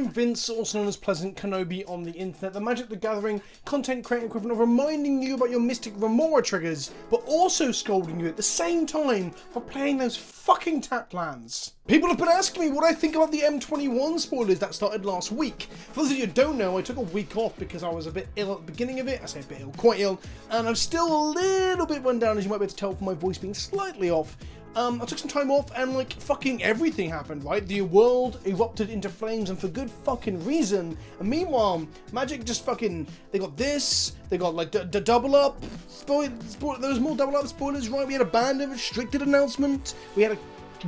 I'm Vince, also known as PleasantKenobi on the internet, the Magic the Gathering content creator equivalent of reminding you about your Mystic Remora triggers, but also scolding you at the same time for playing those fucking tapped lands. People have been asking me what I think about the M21 spoilers that started last week. For those of you who don't know, I took a week off because I was a bit ill at the beginning of it. I say a bit ill, quite ill, and I'm still a little bit run down, as you might be able to tell from my voice being slightly off. I took some time off and like fucking everything happened, right? The world erupted into flames and for good fucking reason. And meanwhile, Magic just fucking, they got this, they got like the double up, there was more double up spoilers, right? We had a banned and restricted announcement, we had a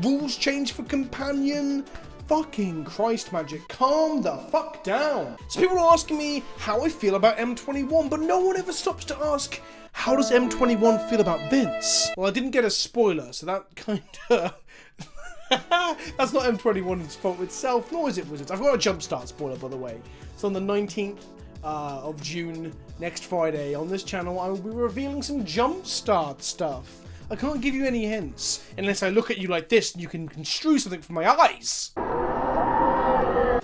rules change for companion. Fucking Christ, Magic, calm the fuck down. So people are asking me how I feel about M21, but no one ever stops to ask, how does M21 feel about Vince? Well, I didn't get a spoiler, so that kinda... That's not M21's fault itself, nor is it Wizards. I've got a Jumpstart spoiler, by the way. So on the 19th of June, next Friday, on this channel, I will be revealing some Jumpstart stuff. I can't give you any hints, unless I look at you like this and you can construe something from my eyes.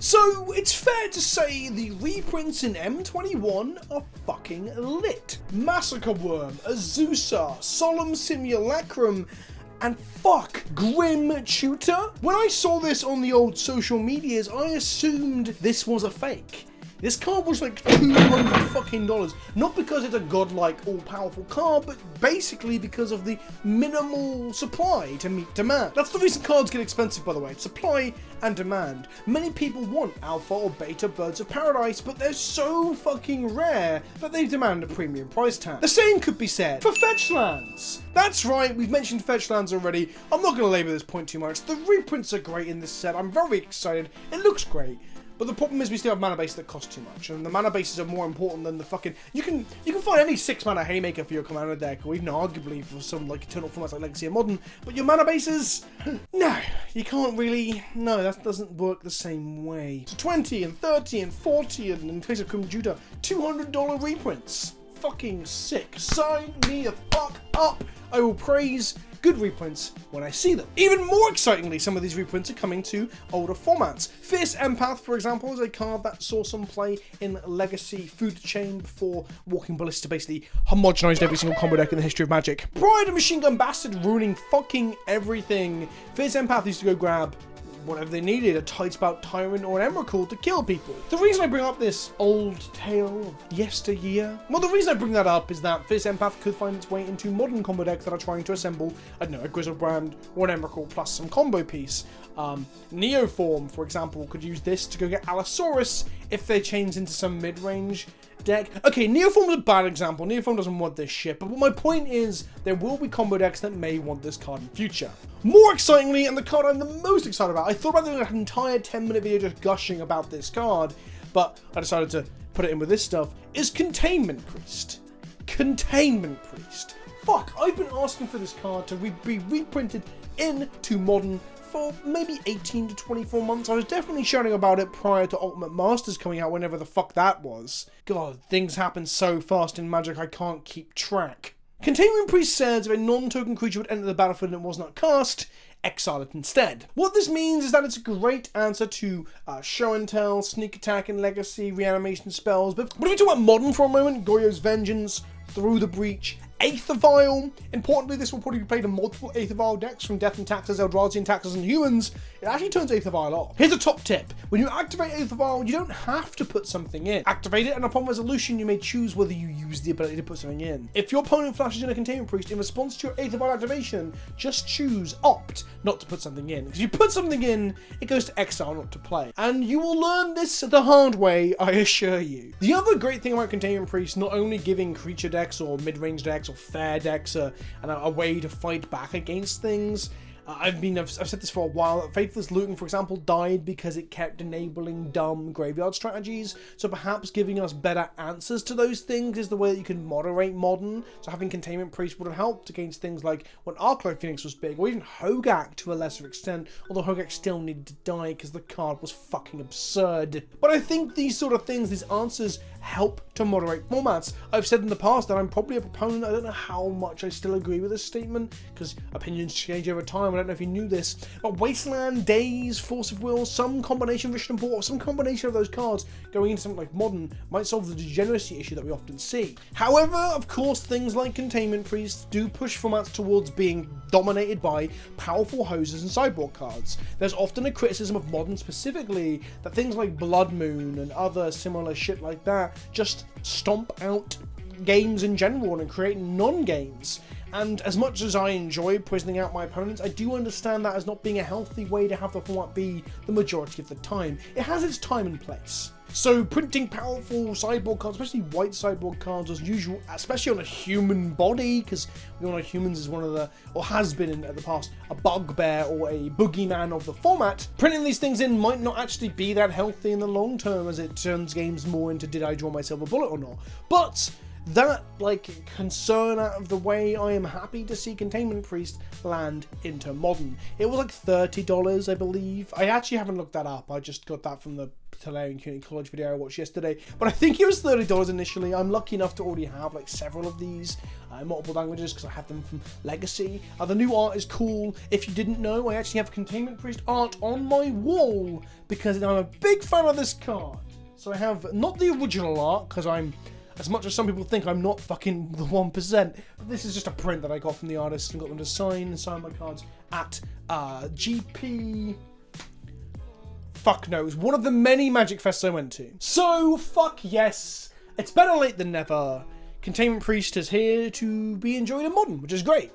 So, it's fair to say the reprints in M21 are fucking lit. Massacre Worm, Azusa, Solemn Simulacrum, and fuck, Grim Tutor? When I saw this on the old social medias, I assumed this was a fake. This card was like $200 fucking, not because it's a godlike, all-powerful card, but basically because of the minimal supply to meet demand. That's the reason cards get expensive, by the way, supply and demand. Many people want alpha or beta Birds of Paradise, but they're so fucking rare that they demand a premium price tag. The same could be said for fetch lands. That's right, we've mentioned fetch lands already. I'm not going to labour this point too much. The reprints are great in this set. I'm very excited. It looks great. But the problem is we still have mana bases that cost too much, and the mana bases are more important than the fucking... You can find any 6 mana Haymaker for your commander deck, or even arguably for some like eternal formats like Legacy and Modern, but your mana bases... No, you can't really... No, that doesn't work the same way. So 20 and 30 and 40 and in case of Grim Tutor, $200 reprints. Fucking sick. Sign me the fuck up. I will praise good reprints when I see them. Even more excitingly, some of these reprints are coming to older formats. Fierce Empath, for example, is a card that saw some play in Legacy Food Chain before Walking Ballista basically homogenized every single combo deck in the history of Magic. Prior to Machine Gun Bastard ruining fucking everything, Fierce Empath used to go grab whatever they needed, a tight spout Tyrant or an Emrakul to kill people. The reason I bring up this old tale of yesteryear, well, the reason I bring that up is that Fierce Empath could find its way into modern combo decks that are trying to assemble, I don't know, a Grizzlebrand or an Emrakul plus some combo piece. Neoform, for example, could use this to go get Allosaurus if they change into some mid-range deck. Okay, Neoform is a bad example. Neoform doesn't want this shit, but my point is there will be combo decks that may want this card in future. More excitingly, and the card I'm the most excited about, I thought about doing an entire 10-minute video just gushing about this card, but I decided to put it in with this stuff, is Containment Priest. Containment Priest. Fuck, I've been asking for this card to be reprinted into Modern for maybe 18 to 24 months. I was definitely shouting about it prior to Ultimate Masters coming out, whenever the fuck that was. God, things happen so fast in Magic I can't keep track. Containment Priest says if a non-token creature would enter the battlefield and it was not cast, exile it instead. What this means is that it's a great answer to Show and Tell, Sneak Attack and Legacy, Reanimation spells, but if we talk about Modern for a moment, Goyo's Vengeance, Through the Breach, Aether Vial. Importantly, this will probably be played in multiple Aether Vial decks from Death and Taxes, Eldrazi Taxes, and Humans. It actually turns Aether Vial off. Here's a top tip. When you activate Aether Vial, you don't have to put something in. Activate it, and upon resolution, you may choose whether you use the ability to put something in. If your opponent flashes in a Containment Priest in response to your Aether Vial activation, just choose Opt not to put something in. If you put something in, it goes to exile, not to play. And you will learn this the hard way, I assure you. The other great thing about Containment Priest, not only giving creature decks or mid-range decks or fair decks and a way to fight back against things. I've said this for a while. Faithless Looting, for example, died because it kept enabling dumb graveyard strategies. So perhaps giving us better answers to those things is the way that you can moderate Modern. So having Containment Priest would have helped against things like when Arclight Phoenix was big, or even Hogak to a lesser extent, although Hogak still needed to die because the card was fucking absurd. But I think these sort of things, these answers, help to moderate formats. I've said in the past that I'm probably a proponent. I don't know how much I still agree with this statement, because opinions change over time. time, I don't know if you knew this, but Wasteland, Days, Force of Will, some combination of Rich and Poor, some combination of those cards going into something like Modern might solve the degeneracy issue that we often see. However, of course, things like Containment Priest do push formats towards being dominated by powerful hoses and sideboard cards. There's often a criticism of Modern specifically that things like Blood Moon and other similar shit like that just stomp out games in general and create non-games. And as much as I enjoy poisoning out my opponents, I do understand that as not being a healthy way to have the format be the majority of the time. It has its time and place. So printing powerful sideboard cards, especially white sideboard cards as usual, especially on a human body, because we all know humans is one of the, or has been in the past, a bugbear or a boogeyman of the format. Printing these things in might not actually be that healthy in the long term, as it turns games more into did I draw my silver bullet or not. But that, like, concern out of the way, I am happy to see Containment Priest land into Modern. It was like $30, I believe. I actually haven't looked that up. I just got that from the Teferi Community College video I watched yesterday. But I think it was $30 initially. I'm lucky enough to already have, like, several of these in multiple languages because I have them from Legacy. The new art is cool. If you didn't know, I actually have Containment Priest art on my wall because I'm a big fan of this card. So I have, not the original art, because as much as some people think I'm not fucking the 1%, but this is just a print that I got from the artist and got them to sign my cards at GP... Fuck knows, one of the many Magic Fests I went to. So, fuck yes, it's better late than never. Containment Priest is here to be enjoyed in Modern, which is great.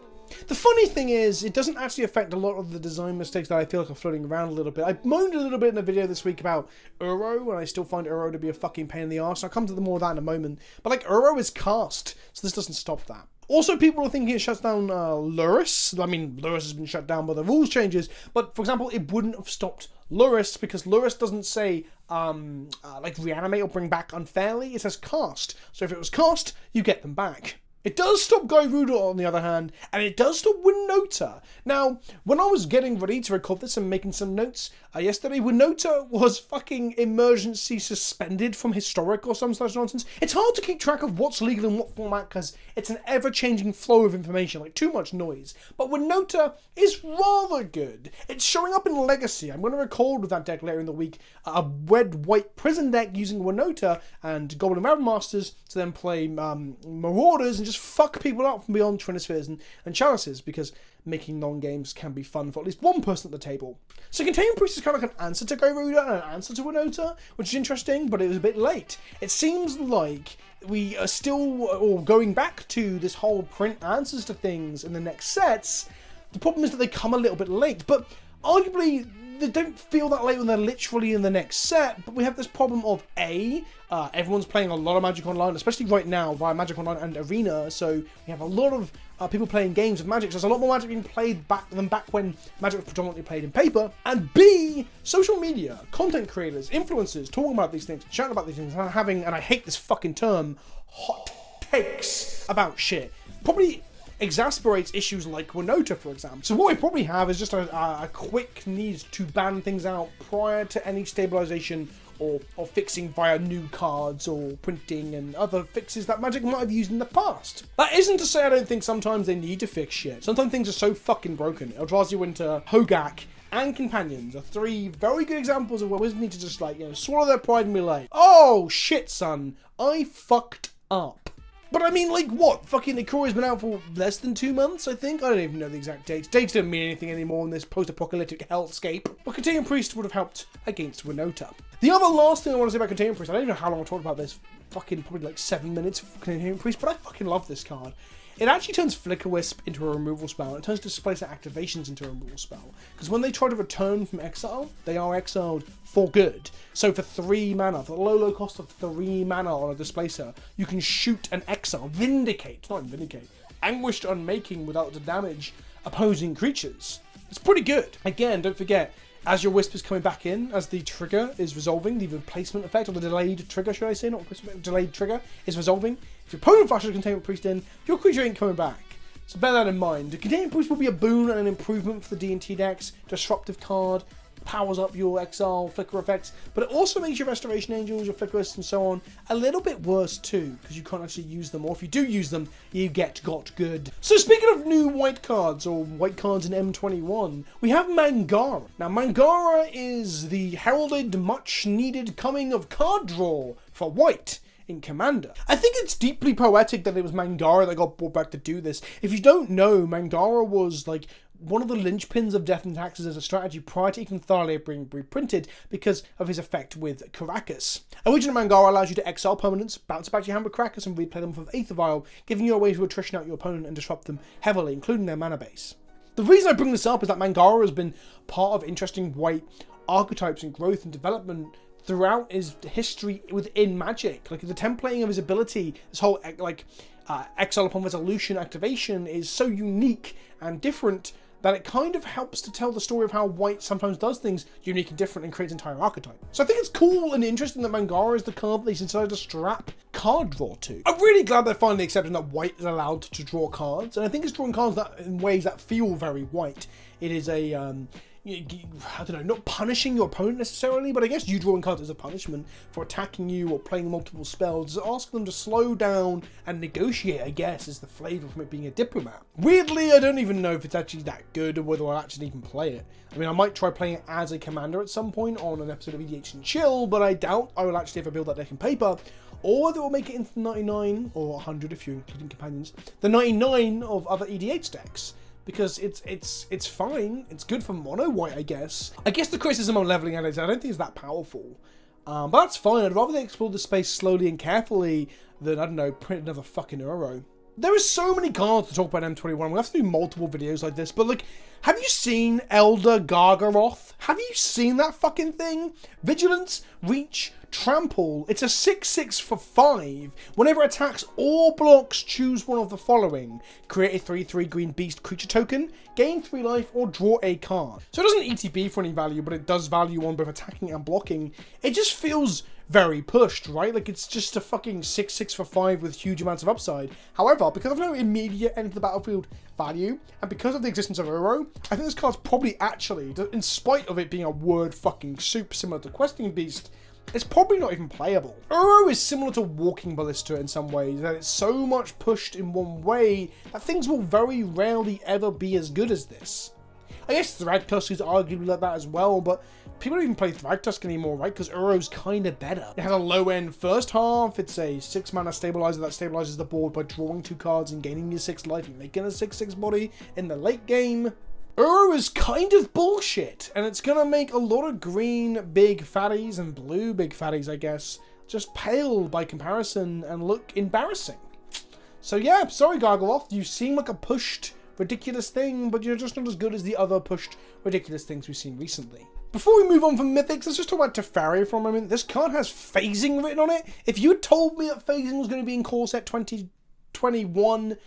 The funny thing is, it doesn't actually affect a lot of the design mistakes that I feel like are floating around a little bit. I moaned a little bit in a video this week about Uro, and I still find Uro to be a fucking pain in the arse. I'll come to the more of that in a moment. But, like, Uro is cast, so this doesn't stop that. Also, people are thinking it shuts down Lurrus. I mean, Lurrus has been shut down by the rules changes, but, for example, it wouldn't have stopped Lurrus because Lurrus doesn't say, like, reanimate or bring back unfairly. It says cast. So if it was cast, you get them back. It does stop Gyruda on the other hand, and it does stop Winota. Now, when I was getting ready to record this and making some notes yesterday, Winota was fucking emergency suspended from Historic or some such nonsense. It's hard to keep track of what's legal in what format because it's an ever-changing flow of information, like too much noise. But Winota is rather good. It's showing up in Legacy. I'm going to record with that deck later in the week, a red-white prison deck using Winota and Goblin Masters to then play Marauders and just fuck people up from beyond Trinispheres and Chalices, because making non-games can be fun for at least one person at the table. So Containment Priest is kind of like an answer to Gyruda and an answer to Winota, which is interesting, but it was a bit late. It seems like we are still going back to this whole print answers to things in the next sets. The problem is that they come a little bit late, but arguably they don't feel that late when they're literally in the next set. But we have this problem of everyone's playing a lot of Magic Online, especially right now via Magic Online and Arena, so we have a lot of people playing games of Magic, so there's a lot more Magic being played back when Magic was predominantly played in paper. And B, social media, content creators, influencers talking about these things, chatting about these things, and having, and I hate this fucking term, hot takes about shit. Probably exasperates issues like Winota, for example. So what we probably have is just a quick need to ban things out prior to any stabilization or fixing via new cards or printing and other fixes that Magic might have used in the past. That isn't to say I don't think sometimes they need to fix shit. Sometimes things are so fucking broken. Eldrazi Winter, Hogak, and Companions are three very good examples of where Wizards need to just, like, you know, swallow their pride and be like, oh shit, son, I fucked up. But I mean, like, what? Fucking Ikori's been out for less than 2 months, I think? I don't even know the exact dates. Dates don't mean anything anymore in this post-apocalyptic hellscape. But Containment Priest would have helped against Winota. The other last thing I want to say about Containment Priest, I don't even know how long I talked about this. Fucking probably like 7 minutes for Containment Priest, but I fucking love this card. It actually turns Flicker Wisp into a removal spell. It turns Displacer Activations into a removal spell. Because when they try to return from exile, they are exiled for good. So for 3 mana, for the low cost of 3 mana on a Displacer, you can shoot an exile, Vindicate, not Vindicate, Anguished Unmaking without the damage opposing creatures. It's pretty good. Again, don't forget, as your Wisp is coming back in, as the trigger is resolving, the replacement effect, or the delayed trigger, should I say, not replacement, delayed trigger, is resolving. If your opponent flashes a Containment Priest in, your creature ain't coming back. So bear that in mind. The Containment Priest will be a boon and an improvement for the D&T decks. Disruptive card. powers up your exile flicker effects, but it also makes your restoration angels, your flickerists and so on a little bit worse too, because you can't actually use them, or if you do use them, you get got good. So speaking of new white cards, or white cards in M21, we have Mangara. Now Mangara is the heralded, much needed coming of card draw for white in Commander. I think it's deeply poetic that it was Mangara that got brought back to do this. If you don't know, Mangara was like one of the linchpins of Death and Taxes as a strategy prior to even thoroughly being reprinted because of his effect with Caracas. Original Mangara allows you to exile permanents, bounce back to your hand with Caracas and replay them with Aether Vial, giving you a way to attrition out your opponent and disrupt them heavily, including their mana base. The reason I bring this up is that Mangara has been part of interesting white archetypes and growth and development throughout his history within Magic. Like the templating of his ability, this whole exile upon resolution activation is so unique and different that it kind of helps to tell the story of how white sometimes does things unique and different and creates entire archetype. So I think it's cool and interesting that Mangara is the card that they decided to strap card draw to. I'm really glad they're finally accepting that white is allowed to draw cards, and I think it's drawing cards that in ways that feel very white. It is a I don't know, not punishing your opponent necessarily, but I guess you drawing cards as a punishment for attacking you or playing multiple spells. Ask them to slow down and negotiate, I guess, is the flavour from it being a diplomat. Weirdly, I don't even know if it's actually that good or whether I'll actually even play it. I mean, I might try playing it as a commander at some point on an episode of EDH and Chill, but I doubt I will actually ever build that deck in paper, or whether it will make it into the 99, or 100 if you're including companions, the 99 of other EDH decks. Because it's fine, it's good for mono white, I guess. I guess the criticism I'm leveling at is I don't think it's that powerful. But that's fine, I'd rather they explore the space slowly and carefully than, I don't know, print another fucking Uro. There are so many cards to talk about in M21, we'll have to do multiple videos like this, but like, have you seen Elder Gargaroth? Have you seen that fucking thing? Vigilance, Reach, Trample. It's a 6/6 for 5. Whenever it attacks or blocks, choose one of the following. Create a 3/3 green beast creature token, gain 3 life, or draw a card. So it doesn't ETB for any value, but it does value on both attacking and blocking. It just feels very pushed, right? Like it's just a fucking 6/6 for 5 with huge amounts of upside. However, because of no immediate enter the battlefield value, and because of the existence of Uro, I think this card's probably actually, in spite of it being a word fucking soup similar to Questing Beast, it's probably not even playable. Uro is similar to Walking Ballista in some ways, that it's so much pushed in one way that things will very rarely ever be as good as this. I guess Thragtusk is arguably like that as well, but people don't even play Thragtusk anymore, right? Because Uro's kind of better. It has a low-end first half, it's a 6-mana stabilizer that stabilizes the board by drawing 2 cards and gaining your 6 life and making a 6/6 body in the late game. Uro is kind of bullshit, and it's gonna make a lot of green big fatties and blue big fatties, I guess, just pale by comparison and look embarrassing. So yeah, sorry Gargaroth, you seem like a pushed ridiculous thing, but you're just not as good as the other pushed ridiculous things we've seen recently. Before we move on from Mythics, let's just talk about Teferi for a moment. This card has phasing written on it. If you had told me that phasing was going to be in core set 2021,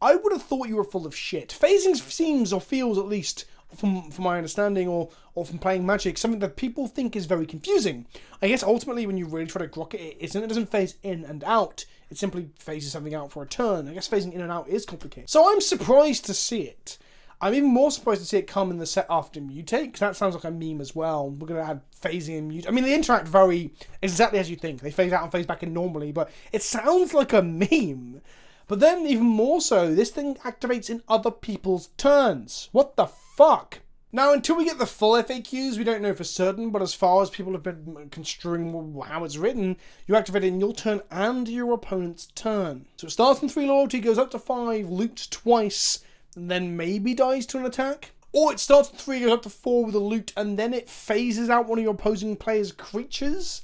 I would have thought you were full of shit. Phasing seems, or feels at least, from my understanding or from playing Magic, something that people think is very confusing. I guess ultimately when you really try to grok it, it isn't. It doesn't phase in and out. It simply phases something out for a turn. I guess phasing in and out is complicated. So I'm surprised to see it. I'm even more surprised to see it come in the set after Mutate, because that sounds like a meme as well. We're going to add phasing and Mutate. I mean, they interact very exactly as you think. They phase out and phase back in normally, but it sounds like a meme. But then, even more so, this thing activates in other people's turns. What the fuck? Now, until we get the full FAQs, we don't know for certain, but as far as people have been construing how it's written, you activate it in your turn and your opponent's turn. So it starts from 3 loyalty, goes up to 5, loots twice, and then maybe dies to an attack. Or it starts at 3, goes up to 4 with a loot, and then it phases out one of your opposing player's creatures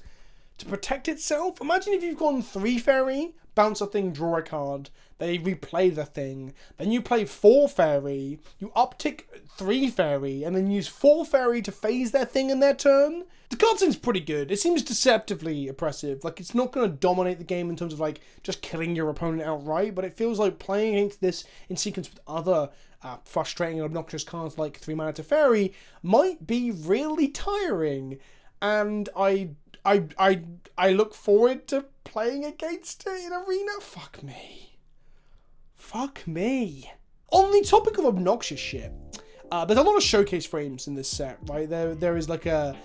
to protect itself. Imagine if you've gone 3 fairy, bounce a thing, draw a card, they replay the thing, then you play 4 fairy, you uptick 3 fairy, and then use 4 fairy to phase their thing in their turn. The card seems pretty good. It seems deceptively oppressive. Like, it's not going to dominate the game in terms of, like, just killing your opponent outright, but it feels like playing against this in sequence with other frustrating and obnoxious cards like 3 mana Teferi might be really tiring, and I look forward to playing against it in Arena. Fuck me. Fuck me. On the topic of obnoxious shit, There's a lot of showcase frames in this set, right? There is like the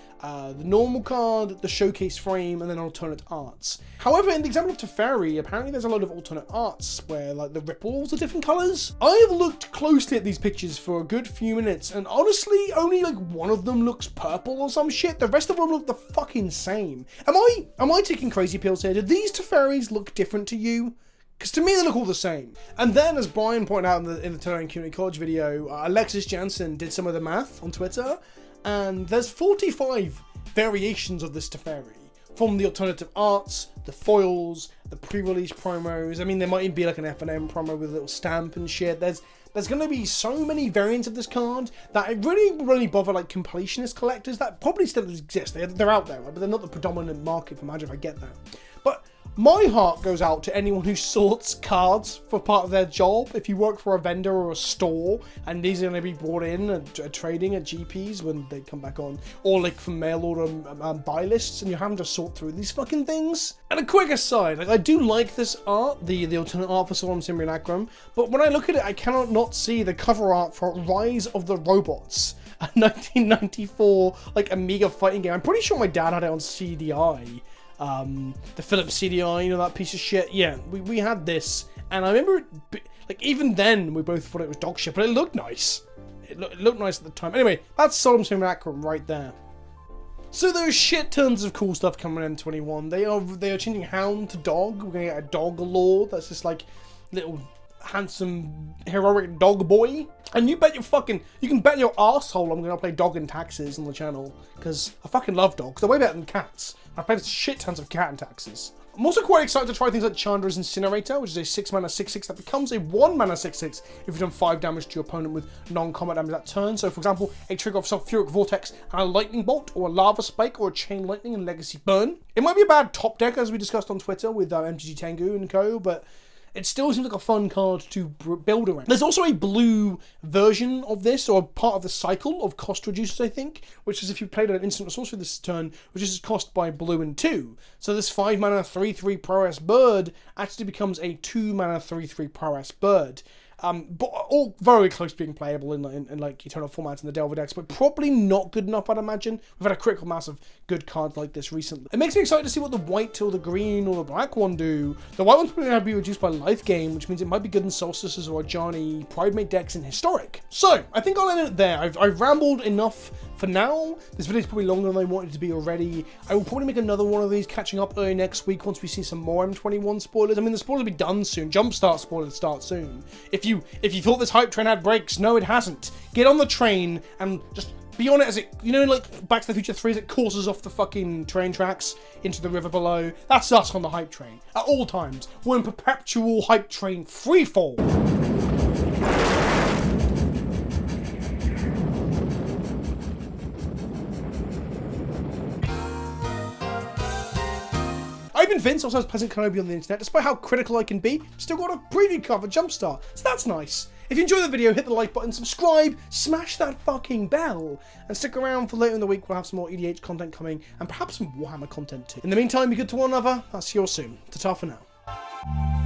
normal card, the showcase frame, and then alternate arts. However, in the example of Teferi, apparently there's a lot of alternate arts where like the ripples are different colors. I have looked closely at these pictures for a good few minutes, and honestly, only like one of them looks purple or some shit. The rest of them look the fucking same. Am I taking crazy pills here? Did these Teferis look different to you? Because to me, they look all the same. And then, as Brian pointed out in the Teferi Community College video, Alexis Jansen did some of the math on Twitter, and there's 45 variations of this Teferi. From the alternative arts, the foils, the pre-release promos. I mean, there might even be like an F&M promo with a little stamp and shit. There's going to be so many variants of this card that it really will only bother like completionist collectors that probably still exist. They're out there, right? But they're not the predominant market for Magic, I get that. But my heart goes out to anyone who sorts cards for part of their job. If you work for a vendor or a store and these are going to be brought in and trading at GPs when they come back on, or like from mail order buy lists, and you're having to sort through these fucking things. And a quick aside, like I do like this art, the alternate art for Solemn Simulacrum, but when I look at it, I cannot not see the cover art for Rise of the Robots, a 1994 like Amiga fighting game. I'm pretty sure my dad had it on CDI. The Philips CDI, you know, that piece of shit. Yeah, we had this, and I remember it, like even then we both thought it was dog shit, but it looked nice. It looked nice at the time. Anyway, that's Solemn Simulacrum right there. So there's shit tons of cool stuff coming in M21. They are changing Hound to Dog. We're gonna get a Dog Lord. That's just like little handsome heroic dog boy. And you can bet your arsehole I'm gonna play Dog and Taxes on the channel, because I fucking love dogs. They're way better than cats. I've played shit tons of Cat and Taxes. I'm also quite excited to try things like Chandra's Incinerator, which is a 6 mana 6/6 that becomes a 1 mana 6/6 if you've done 5 damage to your opponent with non-combat damage that turn. So for example, a trigger of Sulfuric Vortex and a Lightning Bolt, or a Lava Spike, or a Chain Lightning and Legacy Burn. It might be a bad top deck, as we discussed on Twitter with MTG Tengu and co, but it still seems like a fun card to build around. There's also a blue version of this, or part of the cycle of cost reducers, I think, which is if you played an instant or sorcery this turn, which is cost by blue and 2. So this 5 mana 3/3 Prowess Bird actually becomes a 2 mana 3/3 Prowess Bird. But all very close to being playable in like Eternal formats in the Delver decks, but probably not good enough, I'd imagine. We've had a critical mass of good cards like this recently. It makes me excited to see what the white or the green or the black one do. The white one's probably going to be reduced by life gain, which means it might be good in Solstices or Ajani Pridemate decks in Historic. So, I think I'll end it there. I've rambled enough for now. This video's probably longer than I wanted it to be already. I will probably make another one of these catching up early next week once we see some more M21 spoilers. I mean, the spoilers will be done soon. Jumpstart spoilers start soon. If you thought this hype train had brakes, no it hasn't. Get on the train and just be on it as it, you know, like Back to the Future 3 as it courses off the fucking train tracks into the river below. That's us on the hype train. At all times, we're in perpetual hype train freefall. I've been Vince, also has PleasantKenobi on the internet. Despite how critical I can be, still got a preview card for Jumpstart, so that's nice. If you enjoyed the video, hit the like button, subscribe, smash that fucking bell, and stick around for later in the week. We'll have some more EDH content coming, and perhaps some Warhammer content too. In the meantime, be good to one another. I'll see you all soon. Ta-ta for now.